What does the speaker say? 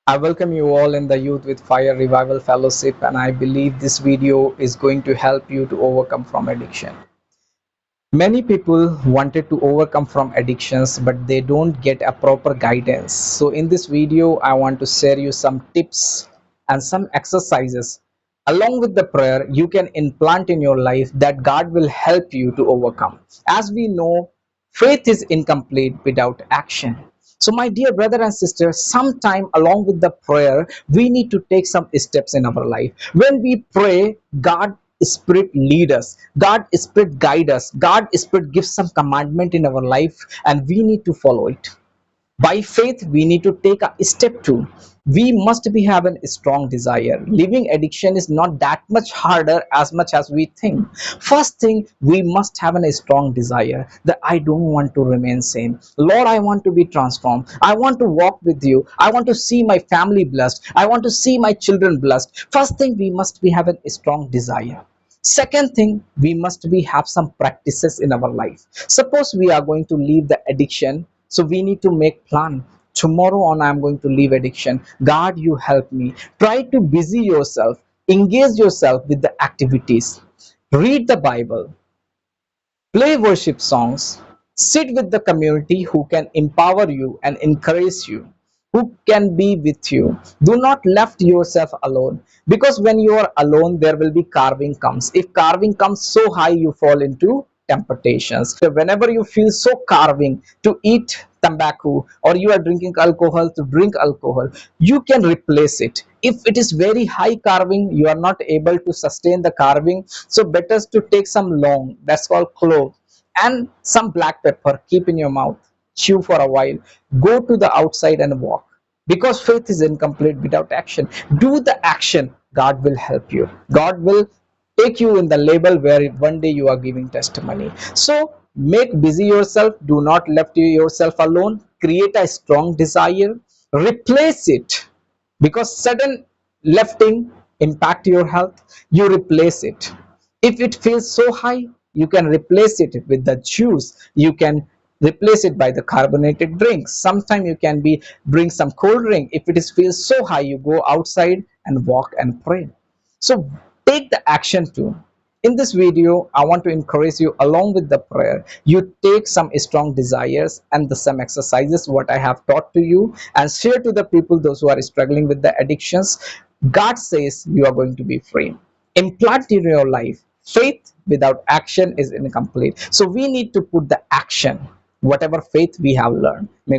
I welcome you all in the Youth with Fire Revival Fellowship, and I believe this video is going to help you to overcome from addiction. Many people wanted to overcome from addictions, but they don't get a proper guidance. So in this video, I want to share you some tips and some exercises along with the prayer you can implant in your life that God will help you to overcome. As we know, faith is incomplete without action. So my dear brother and sister, sometime along with the prayer, we need to take some steps in our life. When we pray, God Spirit lead us, God Spirit guide us, God Spirit gives some commandment in our life, and we need to follow it. By faith we need to take a step too. We must be having a strong desire. Living addiction is not that much harder as much as we think. First thing, we must have a strong desire that I don't want to remain same. Lord, I want to be transformed. I want to walk with you. I want to see my family blessed. I want to see my children blessed. First thing, we must be having a strong desire. Second thing, we must be have some practices in our life. Suppose we are going to leave the addiction, so we need to make plan. Tomorrow on, I'm going to leave addiction. God, you help me. Try to busy yourself, engage yourself with the activities. Read the Bible, play worship songs, sit with the community who can empower you and encourage you, who can be with you. Do not left yourself alone, because when you are alone there will be carving comes. If carving comes so high, you fall into temptations. So whenever you feel so carving to eat tobacco, or you are drinking alcohol to drink alcohol, you can replace it. If it is very high carving, you are not able to sustain the carving, so better to take some long, that's called clove, and some black pepper, keep in your mouth, chew for a while, go to the outside and walk. Because faith is incomplete without action. Do the action, God will help you. God will take you in the label where one day you are giving testimony. So make busy yourself, do not left yourself alone. Create a strong desire, replace it, because sudden lifting impact your health. You replace it. If it feels so high, you can replace it with the juice. You can replace it by the carbonated drinks. Sometimes you can be bring some cold drink. If it is feels so high, you go outside and walk and pray. So take the action too. In this video, I want to encourage you, along with the prayer, you take some strong desires and some exercises what I have taught to you, and share to the people, those who are struggling with the addictions. God says you are going to be free. Implant in your life. Faith without action is incomplete. So we need to put the action, whatever faith we have learned. May